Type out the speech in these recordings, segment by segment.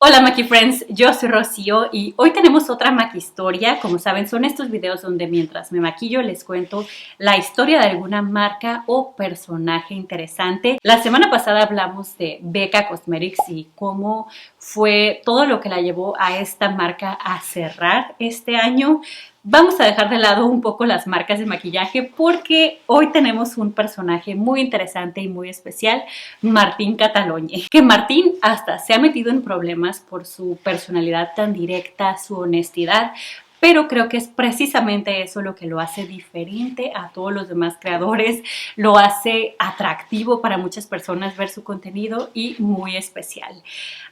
Hola Maki Friends, yo soy Rocío y hoy tenemos otra Maki historia. Como saben, son estos videos donde mientras me maquillo les cuento la historia de alguna marca o personaje interesante. La semana pasada hablamos de Becca Cosmetics y cómo fue todo lo que la llevó a esta marca a cerrar este año. Vamos a dejar de lado un poco las marcas de maquillaje porque hoy tenemos un personaje muy interesante y muy especial, Martín Catalogne. Que Martín hasta se ha metido en problemas por su personalidad tan directa, su honestidad, pero creo que es precisamente eso lo que lo hace diferente a todos los demás creadores, lo hace atractivo para muchas personas ver su contenido y muy especial.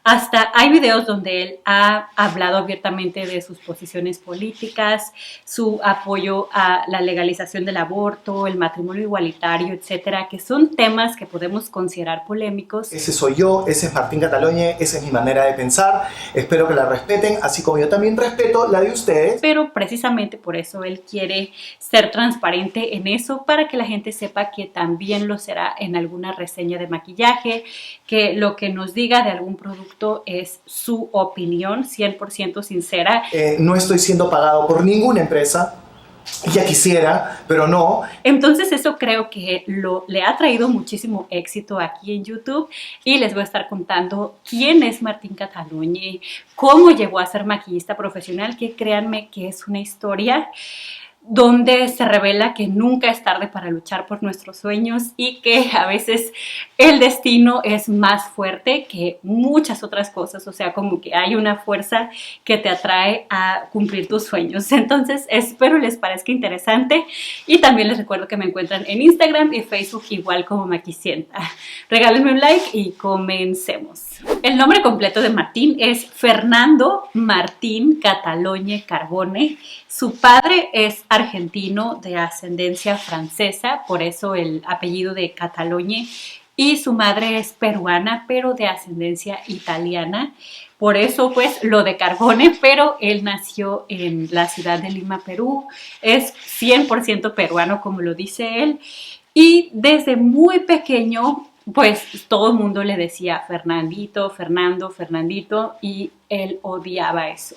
Hasta hay videos donde él ha hablado abiertamente de sus posiciones políticas, su apoyo a la legalización del aborto, el matrimonio igualitario, etcétera, que son temas que podemos considerar polémicos. Ese soy yo, ese es Martín Catalogne, esa es mi manera de pensar. Espero que la respeten, así como yo también respeto la de ustedes. Pero precisamente por eso él quiere ser transparente en eso, para que la gente sepa que también lo será en alguna reseña de maquillaje, que lo que nos diga de algún producto es su opinión 100% sincera. No estoy siendo pagado por ninguna empresa. Ya quisiera, pero no. Entonces eso creo que le ha traído muchísimo éxito aquí en YouTube y les voy a estar contando quién es Martín Catalogne, cómo llegó a ser maquillista profesional, que créanme que es una historia donde se revela que nunca es tarde para luchar por nuestros sueños y que a veces el destino es más fuerte que muchas otras cosas, o sea, como que hay una fuerza que te atrae a cumplir tus sueños. Entonces, espero les parezca interesante y también les recuerdo que me encuentran en Instagram y Facebook igual como Maquisienta. Regálenme un like y comencemos. El nombre completo de Martín es Fernando Martín Catalogne Carbone. Su padre es argentino de ascendencia francesa, por eso el apellido de Catalogne, y su madre es peruana, pero de ascendencia italiana. Por eso, pues, lo de Carbone, pero él nació en la ciudad de Lima, Perú. Es 100% peruano, como lo dice él. Y desde muy pequeño, pues, todo el mundo le decía Fernandito, Fernando, Fernandito, y él odiaba eso.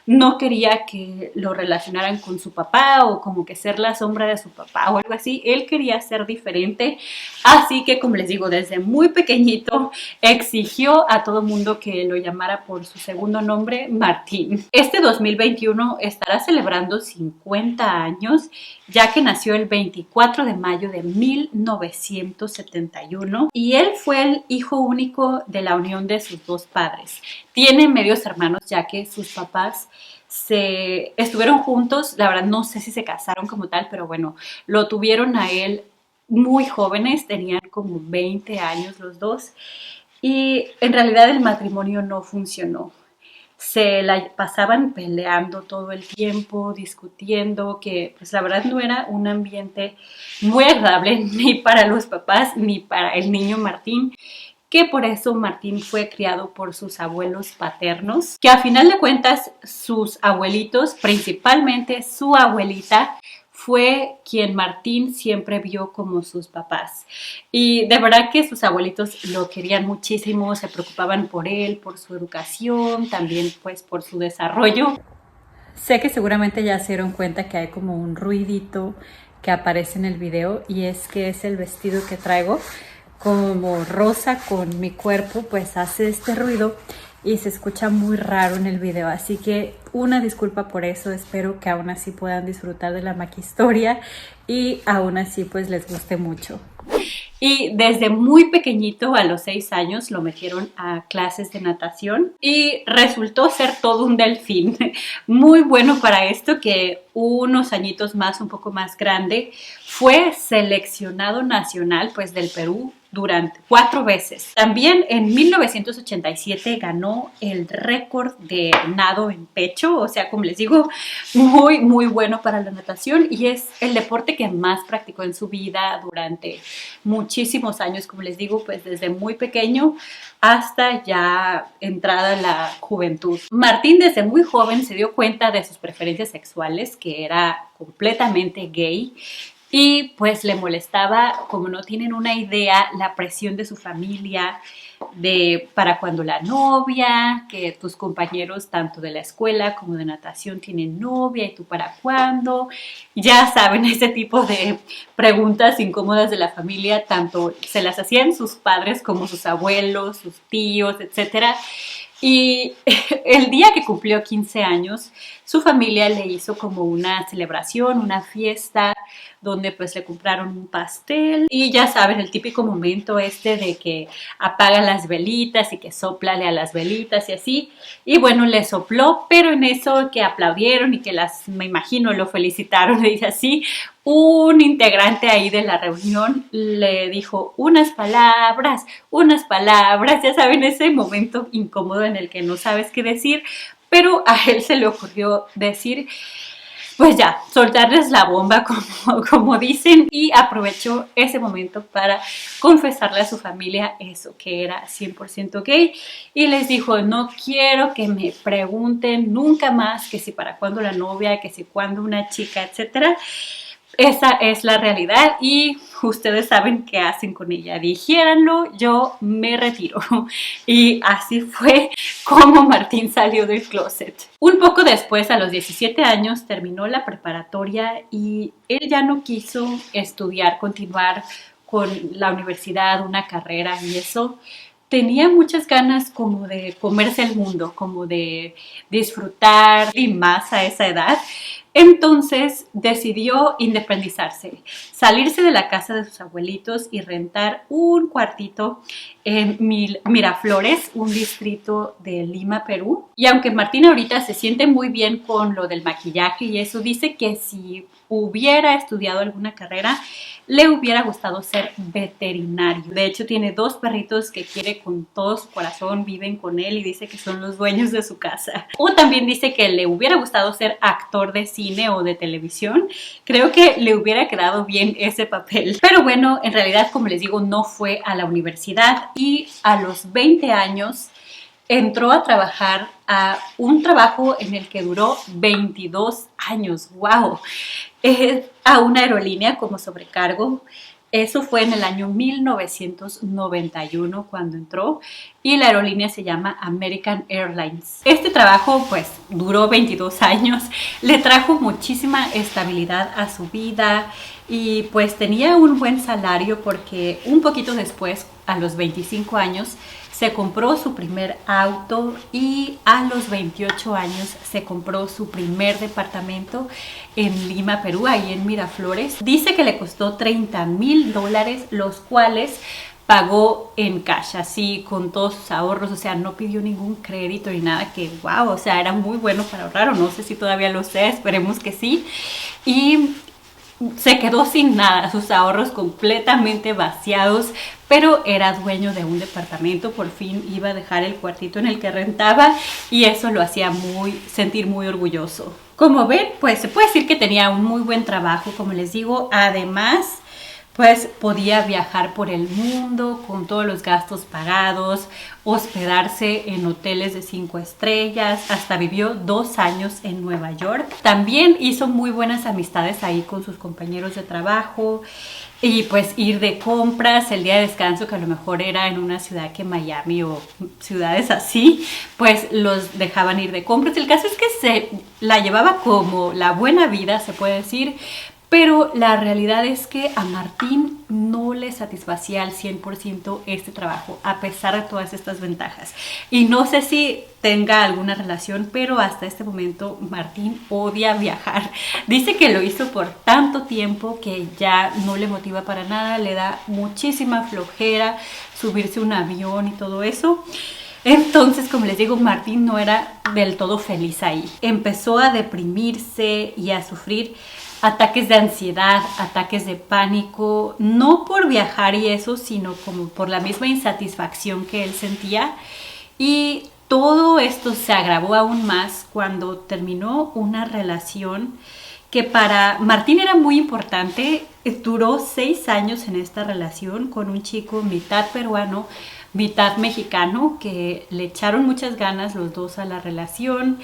No quería que lo relacionaran con su papá o como que ser la sombra de su papá o algo así. Él quería ser diferente, así que, como les digo, desde muy pequeñito exigió a todo mundo que lo llamara por su segundo nombre, Martín. Este 2021 estará celebrando 50 años, ya que nació el 24 de mayo de 1971 y él fue el hijo único de la unión de sus dos padres. Tiene medios hermanos, ya que sus papás estuvieron juntos. La verdad no sé si se casaron como tal, pero bueno, lo tuvieron a él muy jóvenes, tenían como 20 años los dos, y en realidad el matrimonio no funcionó. Se la pasaban peleando todo el tiempo, discutiendo, que pues la verdad no era un ambiente muy agradable ni para los papás ni para el niño Martín, que por eso Martín fue criado por sus abuelos paternos, que a final de cuentas sus abuelitos, principalmente su abuelita, fue quien Martín siempre vio como sus papás. Y de verdad que sus abuelitos lo querían muchísimo, se preocupaban por él, por su educación, también pues por su desarrollo. Sé que seguramente ya se dieron cuenta que hay como un ruidito que aparece en el video, y es que es el vestido que traigo como rosa con mi cuerpo, pues hace este ruido y se escucha muy raro en el video, así que una disculpa por eso. Espero que aún así puedan disfrutar de la maquihistoria y aún así pues les guste mucho. Y desde muy pequeñito, a los 6 años, lo metieron a clases de natación y resultó ser todo un delfín. Muy bueno para esto, que unos añitos más, un poco más grande, fue seleccionado nacional pues del Perú durante 4 veces. También en 1987 ganó el récord de nado en pecho, o sea, como les digo, muy bueno para la natación, y es el deporte que más practicó en su vida durante muchísimos años, como les digo, pues desde muy pequeño hasta ya entrada en la juventud. Martín desde muy joven se dio cuenta de sus preferencias sexuales, que era completamente gay, y pues le molestaba, como no tienen una idea, la presión de su familia, de para cuando la novia, que tus compañeros tanto de la escuela como de natación tienen novia y tú para cuándo. Ya saben, ese tipo de preguntas incómodas de la familia, tanto se las hacían sus padres como sus abuelos, sus tíos, etcétera. Y el día que cumplió 15 años, su familia le hizo como una celebración, una fiesta, donde pues le compraron un pastel y ya saben, el típico momento este de que apagan las velitas y que soplale a las velitas y así. Y bueno, le sopló, pero en eso que aplaudieron y que me imagino, lo felicitaron, le dice así, un integrante ahí de la reunión le dijo unas palabras, ya saben, ese momento incómodo en el que no sabes qué decir, pero a él se le ocurrió decir, pues ya, soltarles la bomba como dicen, y aprovechó ese momento para confesarle a su familia eso, que era 100% gay, y les dijo, no quiero que me pregunten nunca más que si para cuándo la novia, que si cuándo una chica, etcétera. Esa es la realidad y ustedes saben qué hacen con ella. Dijéranlo, yo me retiro. Y así fue como Martín salió del closet. Un poco después, a los 17 años, terminó la preparatoria y él ya no quiso estudiar, continuar con la universidad, una carrera y eso. Tenía muchas ganas como de comerse el mundo, como de disfrutar y más a esa edad. Entonces decidió independizarse, salirse de la casa de sus abuelitos y rentar un cuartito en Miraflores, un distrito de Lima, Perú. Y aunque Martín ahorita se siente muy bien con lo del maquillaje y eso, dice que si hubiera estudiado alguna carrera, le hubiera gustado ser veterinario. De hecho, tiene 2 perritos que quiere con todo su corazón, viven con él y dice que son los dueños de su casa. O también dice que le hubiera gustado ser actor de cine o de televisión. Creo que le hubiera quedado bien ese papel. Pero bueno, en realidad, como les digo, no fue a la universidad y a los 20 años entró a trabajar a un trabajo en el que duró 22 años. ¡Wow! A una aerolínea como sobrecargo. Eso fue en el año 1991 cuando entró y la aerolínea se llama American Airlines. Este trabajo pues duró 22 años, le trajo muchísima estabilidad a su vida y pues tenía un buen salario porque un poquito después, a los 25 años, se compró su primer auto y a los 28 años se compró su primer departamento en Lima, Perú, ahí en Miraflores. Dice que le costó $30,000, los cuales pagó en cash, así con todos sus ahorros, o sea, no pidió ningún crédito ni nada, que wow, o sea, era muy bueno para ahorrar, o no sé si todavía lo sé, esperemos que sí. Y se quedó sin nada, sus ahorros completamente vaciados, pero era dueño de un departamento, por fin iba a dejar el cuartito en el que rentaba y eso lo hacía sentir muy orgulloso. Como ven, pues se puede decir que tenía un muy buen trabajo, como les digo, además pues podía viajar por el mundo con todos los gastos pagados, hospedarse en hoteles de 5 estrellas, hasta vivió 2 años en Nueva York. También hizo muy buenas amistades ahí con sus compañeros de trabajo y pues ir de compras el día de descanso, que a lo mejor era en una ciudad que Miami o ciudades así, pues los dejaban ir de compras. El caso es que se la llevaba como la buena vida, se puede decir. Pero la realidad es que a Martín no le satisfacía al 100% este trabajo, a pesar de todas estas ventajas. Y no sé si tenga alguna relación, pero hasta este momento Martín odia viajar. Dice que lo hizo por tanto tiempo que ya no le motiva para nada, le da muchísima flojera subirse a un avión y todo eso. Entonces, como les digo, Martín no era del todo feliz ahí. Empezó a deprimirse y a sufrir ataques de ansiedad, ataques de pánico, no por viajar y eso, sino como por la misma insatisfacción que él sentía. Y todo esto se agravó aún más cuando terminó una relación que para Martín era muy importante. Duró 6 años en esta relación con un chico mitad peruano, mitad mexicano, que le echaron muchas ganas los dos a la relación.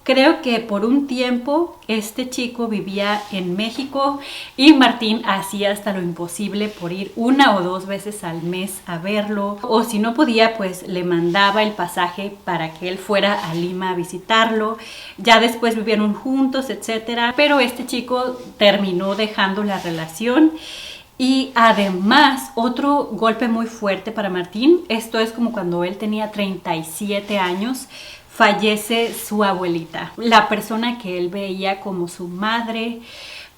Creo que por un tiempo este chico vivía en México y Martín hacía hasta lo imposible por ir 1 o 2 veces al mes a verlo, o si no podía pues le mandaba el pasaje para que él fuera a Lima a visitarlo. Ya después vivieron juntos, etcétera, pero este chico terminó dejando la relación. Y además, otro golpe muy fuerte para Martín, esto es como cuando él tenía 37 años, fallece su abuelita. La persona que él veía como su madre,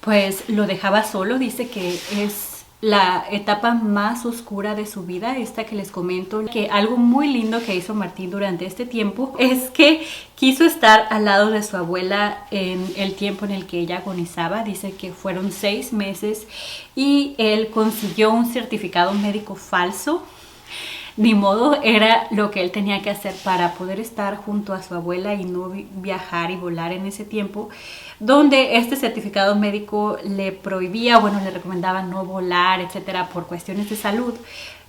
pues lo dejaba solo. Dice que es la etapa más oscura de su vida, esta que les comento. Que algo muy lindo que hizo Martín durante este tiempo es que quiso estar al lado de su abuela en el tiempo en el que ella agonizaba. Dice que fueron 6 meses y él consiguió un certificado médico falso. Ni modo, era lo que él tenía que hacer para poder estar junto a su abuela y no viajar y volar en ese tiempo, donde este certificado médico le prohibía, bueno, le recomendaba no volar, etcétera, por cuestiones de salud.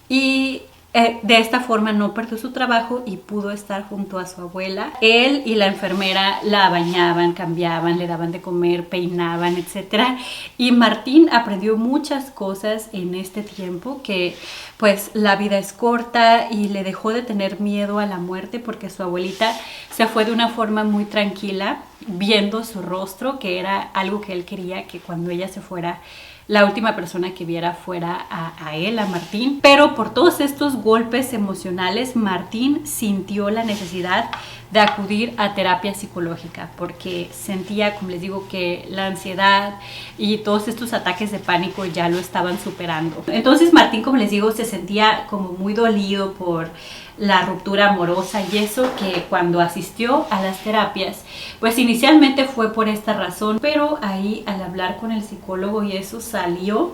Y de esta forma no perdió su trabajo y pudo estar junto a su abuela. Él y la enfermera la bañaban, cambiaban, le daban de comer, peinaban, etc. Y Martín aprendió muchas cosas en este tiempo, que pues la vida es corta, y le dejó de tener miedo a la muerte porque su abuelita se fue de una forma muy tranquila, viendo su rostro, que era algo que él quería, que cuando ella se fuera, la última persona que viera fuera a él, a Martín. Pero por todos estos golpes emocionales, Martín sintió la necesidad de acudir a terapia psicológica porque sentía, como les digo, que la ansiedad y todos estos ataques de pánico ya lo estaban superando. Entonces Martín, como les digo, se sentía como muy dolido por la ruptura amorosa, y eso, que cuando asistió a las terapias, pues inicialmente fue por esta razón, pero ahí al hablar con el psicólogo y eso, salió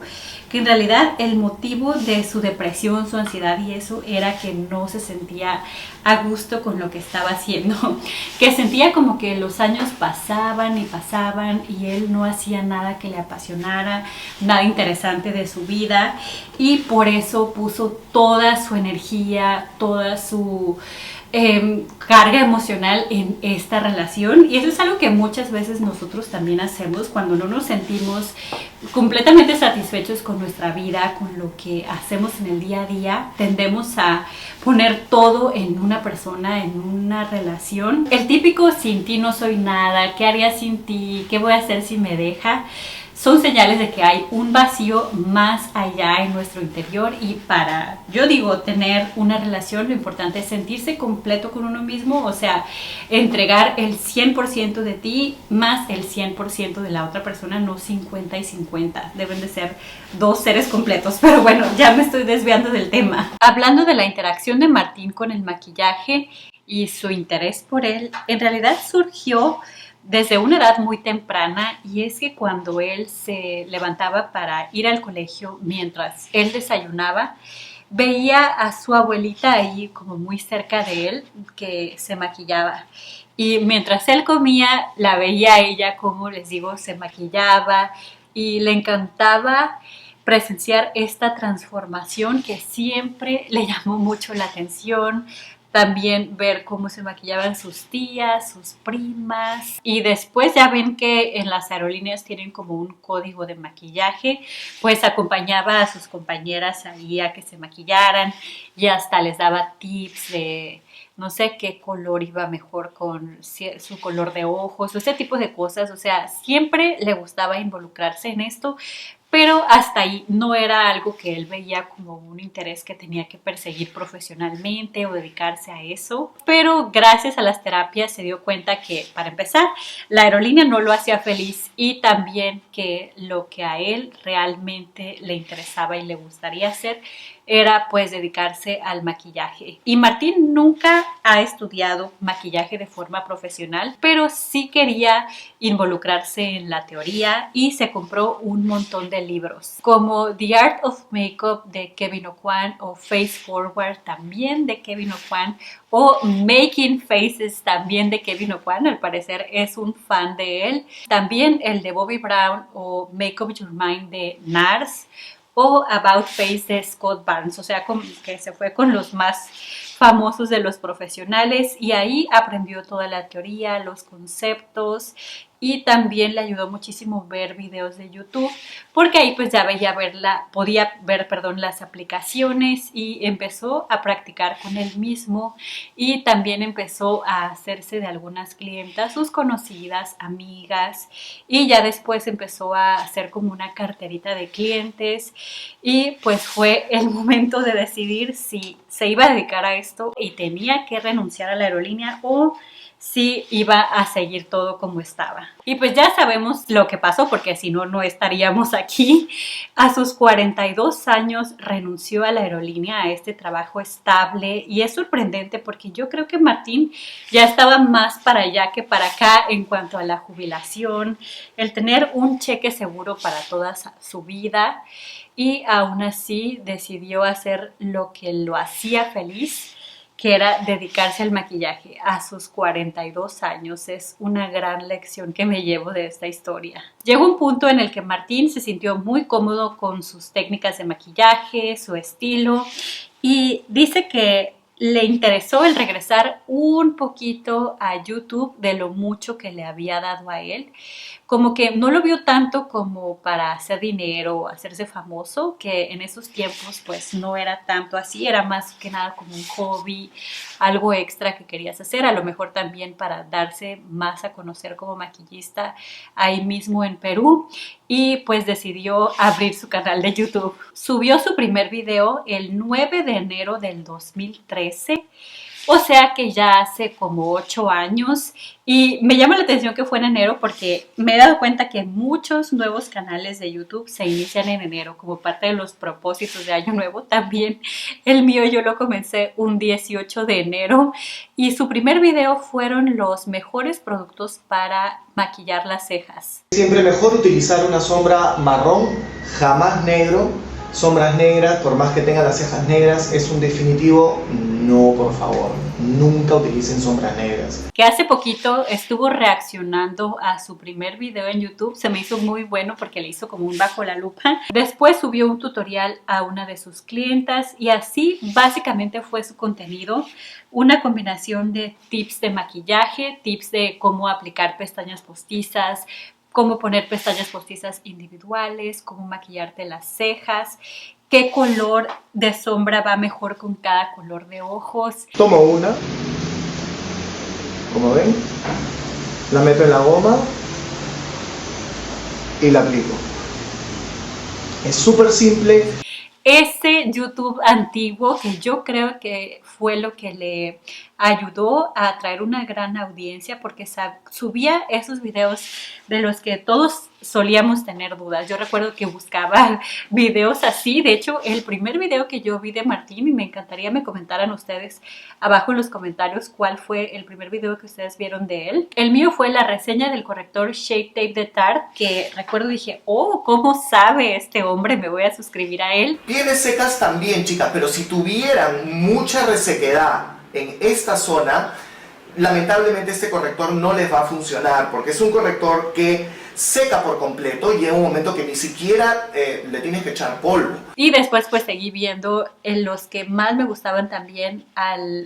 que en realidad el motivo de su depresión, su ansiedad y eso, era que no se sentía a gusto con lo que estaba haciendo, que sentía como que los años pasaban y pasaban y él no hacía nada que le apasionara, nada interesante de su vida, y por eso puso toda su energía, toda su carga emocional en esta relación. Y eso es algo que muchas veces nosotros también hacemos cuando no nos sentimos completamente satisfechos con nuestra vida, con lo que hacemos en el día a día. Tendemos a poner todo en una persona, en una relación. El típico sin ti no soy nada, ¿qué haría sin ti? ¿Qué voy a hacer si me deja? Son señales de que hay un vacío más allá en nuestro interior, y para, yo digo, tener una relación, lo importante es sentirse completo con uno mismo, o sea, entregar el 100% de ti más el 100% de la otra persona, no 50 y 50, deben de ser 2 seres completos. Pero bueno, ya me estoy desviando del tema. Hablando de la interacción de Martín con el maquillaje y su interés por él, en realidad surgió desde una edad muy temprana, y es que cuando él se levantaba para ir al colegio, mientras él desayunaba, veía a su abuelita ahí como muy cerca de él, que se maquillaba. Y mientras él comía, la veía a ella, como les digo, se maquillaba, y le encantaba presenciar esta transformación que siempre le llamó mucho la atención. También ver cómo se maquillaban sus tías, sus primas. Y después ya ven que en las aerolíneas tienen como un código de maquillaje, pues acompañaba a sus compañeras ahí a que se maquillaran, y hasta les daba tips de no sé qué color iba mejor con su color de ojos, o ese tipo de cosas. O sea, siempre le gustaba involucrarse en esto, pero hasta ahí, no era algo que él veía como un interés que tenía que perseguir profesionalmente o dedicarse a eso. Pero gracias a las terapias se dio cuenta que, para empezar, la aerolínea no lo hacía feliz, y también que lo que a él realmente le interesaba y le gustaría hacer era pues dedicarse al maquillaje. Y Martín nunca ha estudiado maquillaje de forma profesional, pero sí quería involucrarse en la teoría, y se compró un montón de libros como The Art of Makeup de Kevin Aucoin, o Face Forward también de Kevin Aucoin, o Making Faces también de Kevin Aucoin. Al parecer es un fan de él. También el de Bobbi Brown, o Make Up Your Mind de NARS, o About Face de Scott Barnes, o sea, como que se fue con los más famosos de los profesionales y ahí aprendió toda la teoría, los conceptos y también le ayudó muchísimo ver videos de YouTube porque ahí pues ya podía ver, perdón, las aplicaciones y empezó a practicar con él mismo y también empezó a hacerse de algunas clientas, sus conocidas, amigas y ya después empezó a hacer como una carterita de clientes y pues fue el momento de decidir si se iba a dedicar a esto y tenía que renunciar a la aerolínea o si iba a seguir todo como estaba. Y pues ya sabemos lo que pasó porque si no, no estaríamos aquí. A sus 42 años renunció a la aerolínea, a este trabajo estable y es sorprendente porque yo creo que Martín ya estaba más para allá que para acá en cuanto a la jubilación, el tener un cheque seguro para toda su vida y aún así decidió hacer lo que lo hacía feliz, que era dedicarse al maquillaje a sus 42 años. Es una gran lección que me llevo de esta historia. Llegó un punto en el que Martín se sintió muy cómodo con sus técnicas de maquillaje, su estilo, y dice que le interesó el regresar un poquito a YouTube de lo mucho que le había dado a él. Como que no lo vio tanto como para hacer dinero o hacerse famoso, que en esos tiempos pues no era tanto así, era más que nada como un hobby, algo extra que querías hacer, a lo mejor también para darse más a conocer como maquillista ahí mismo en Perú y pues decidió abrir su canal de YouTube. Subió su primer video el 9 de enero del 2013. O sea que ya hace como 8 años y me llama la atención que fue en enero porque me he dado cuenta que muchos nuevos canales de YouTube se inician en enero como parte de los propósitos de Año Nuevo. También el mío yo lo comencé un 18 de enero y su primer video fueron los mejores productos para maquillar las cejas. Siempre mejor utilizar una sombra marrón, jamás negro. Sombras negras, por más que tengan las cejas negras, es un definitivo no, por favor. Nunca utilicen sombras negras. Que hace poquito estuvo reaccionando a su primer video en YouTube. Se me hizo muy bueno porque le hizo como un bajo la lupa. Después subió un tutorial a una de sus clientas y así básicamente fue su contenido. Una combinación de tips de maquillaje, tips de cómo aplicar pestañas postizas, cómo poner pestañas postizas individuales, cómo maquillarte las cejas, qué color de sombra va mejor con cada color de ojos. Tomo una, como ven, la meto en la goma y la aplico. Es súper simple. Ese YouTube antiguo que yo creo que fue lo que le ayudó a atraer una gran audiencia porque subía esos videos de los que todos solíamos tener dudas. Yo recuerdo que buscaba videos así. De hecho, el primer video que yo vi de Martín, y me encantaría me comentaran ustedes abajo en los comentarios cuál fue el primer video que ustedes vieron de él. El mío fue la reseña del corrector Shape Tape de Tarte, que recuerdo dije, oh, ¿cómo sabe este hombre? Me voy a suscribir a él. Pieles secas también, chicas, pero si tuvieran mucha resequedad en esta zona, lamentablemente este corrector no les va a funcionar porque es un corrector que seca por completo y llega un momento que ni siquiera le tienes que echar polvo. Y después pues seguí viendo los que más me gustaban también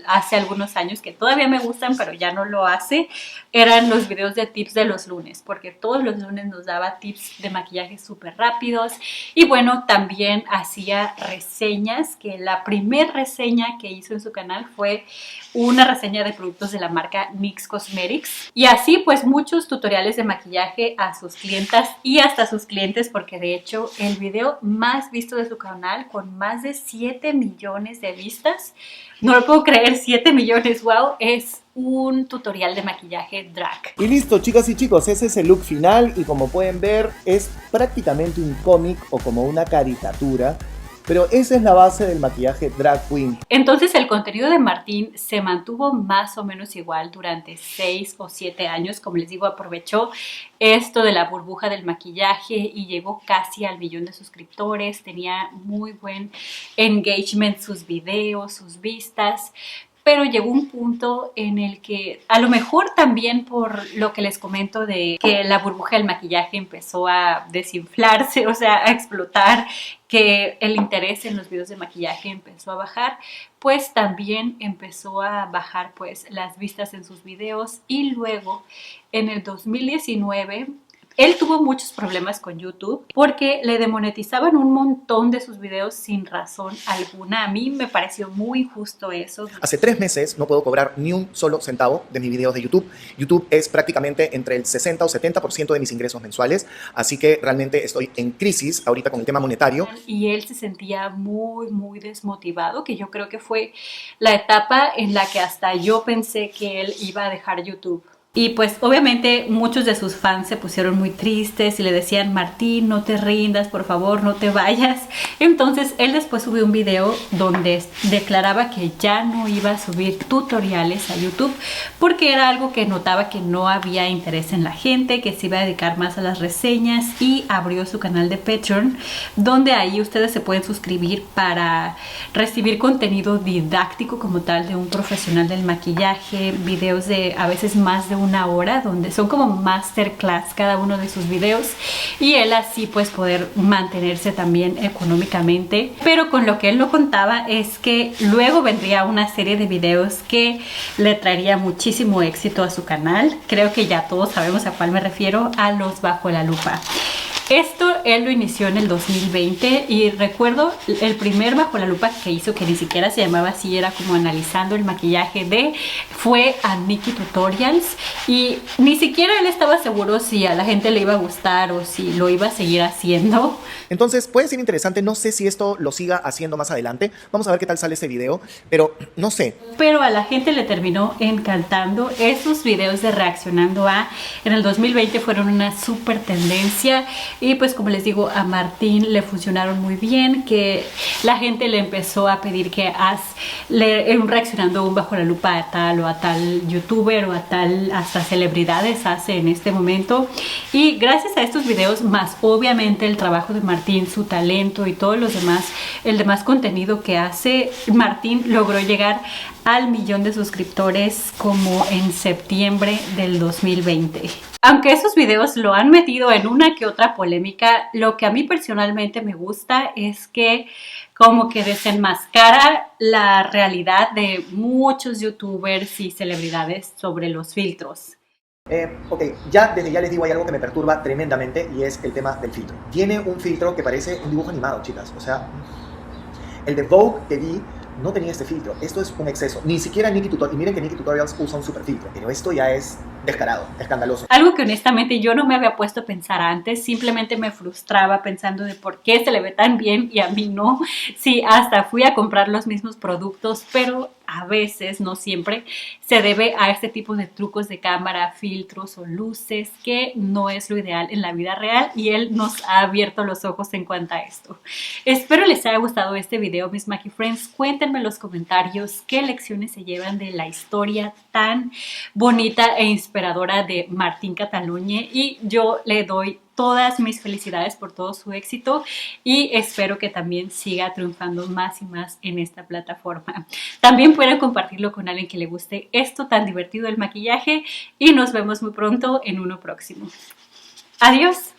hace algunos años, que todavía me gustan pero ya no lo hace, eran los videos de tips de los lunes, porque todos los lunes nos daba tips de maquillaje súper rápidos y bueno, también hacía reseñas, que la primer reseña que hizo en su canal fue una reseña de productos de la marca NYX Cosmetics y así pues muchos tutoriales de maquillaje a sus clientas y hasta sus clientes, porque de hecho el video más visto de su canal con más de 7 millones de vistas, no lo puedo creer, 7 millones, wow, es un tutorial de maquillaje drag. Y listo, chicas y chicos, ese es el look final y como pueden ver es prácticamente un cómic o como una caricatura. Pero esa es la base del maquillaje drag queen. Entonces el contenido de Martín se mantuvo más o menos igual durante 6 o 7 años. Como les digo, aprovechó esto de la burbuja del maquillaje y llegó casi al 1,000,000 de suscriptores. Tenía muy buen engagement sus videos, sus vistas. pero llegó un punto en el que, a lo mejor también por lo que les comento de que la burbuja del maquillaje empezó a desinflarse, o sea, a explotar, que el interés en los videos de maquillaje empezó a bajar, pues también empezó a bajar pues las vistas en sus videos. Y luego en el 2019 él tuvo muchos problemas con YouTube porque le demonetizaban un montón de sus videos sin razón alguna. A mí me pareció muy injusto eso. Hace 3 meses no puedo cobrar ni un solo centavo de mis videos de YouTube. YouTube es prácticamente entre el 60 o 70% de mis ingresos mensuales, así que realmente estoy en crisis ahorita con el tema monetario. Y él se sentía muy desmotivado, que yo creo que fue la etapa en la que hasta yo pensé que él iba a dejar YouTube. Y pues obviamente muchos de sus fans se pusieron muy tristes y le decían: Martín, no te rindas, por favor, no te vayas. Entonces él después subió un video donde declaraba que ya no iba a subir tutoriales a YouTube porque era algo que notaba que no había interés en la gente, que se iba a dedicar más a las reseñas, y abrió su canal de Patreon, donde ahí ustedes se pueden suscribir para recibir contenido didáctico como tal de un profesional del maquillaje, videos de a veces más de una hora, donde son como masterclass cada uno de sus videos, y él así pues poder mantenerse también económicamente. Pero con lo que él no contaba es que luego vendría una serie de videos que le traería muchísimo éxito a su canal. Creo que ya todos sabemos a cuál me refiero: a los Bajo la Lupa. Esto él lo inició en el 2020 y recuerdo el primer Bajo la Lupa que hizo, que ni siquiera se llamaba así, era como analizando el maquillaje fue a Nikkie Tutorials, y ni siquiera él estaba seguro si a la gente le iba a gustar o si lo iba a seguir haciendo. Entonces puede ser interesante, no sé si esto lo siga haciendo más adelante, vamos a ver qué tal sale este video, pero no sé. Pero a la gente le terminó encantando. Esos videos de reaccionando en el 2020 fueron una súper tendencia. Y pues como les digo, a Martín le funcionaron muy bien, que la gente le empezó a pedir que reaccionando un Bajo la Lupa a tal o a tal youtuber o a tal, hasta celebridades hace en este momento. Y gracias a estos videos, más obviamente el trabajo de Martín, su talento y todos los demás, el demás contenido que hace, Martín logró llegar al 1.000.000 de suscriptores como en septiembre del 2020. Aunque esos videos lo han metido en una que otra polémica, lo que a mí personalmente me gusta es que como que desenmascara la realidad de muchos youtubers y celebridades sobre los filtros. Ok, desde ya les digo, hay algo que me perturba tremendamente y es el tema del filtro. Tiene un filtro que parece un dibujo animado, chicas. O sea, el de Vogue que vi no tenía este filtro. Esto es un exceso. Ni siquiera Nikkie Tutorials. Y miren que Nikkie Tutorials usa un super filtro. Pero esto ya es descarado, escandaloso. Algo que honestamente yo no me había puesto a pensar antes. Simplemente me frustraba pensando de por qué se le ve tan bien y a mí no. Sí, hasta fui a comprar los mismos productos, pero a veces, no siempre, se debe a este tipo de trucos de cámara, filtros o luces, que no es lo ideal en la vida real, y él nos ha abierto los ojos en cuanto a esto. Espero les haya gustado este video, mis Maki Friends. Cuéntenme en los comentarios qué lecciones se llevan de la historia tan bonita e inspiradora de Martín Cataluñe, y yo le doy todas mis felicidades por todo su éxito y espero que también siga triunfando más y más en esta plataforma. También pueden compartirlo con alguien que le guste esto tan divertido del maquillaje, y nos vemos muy pronto en uno próximo. Adiós.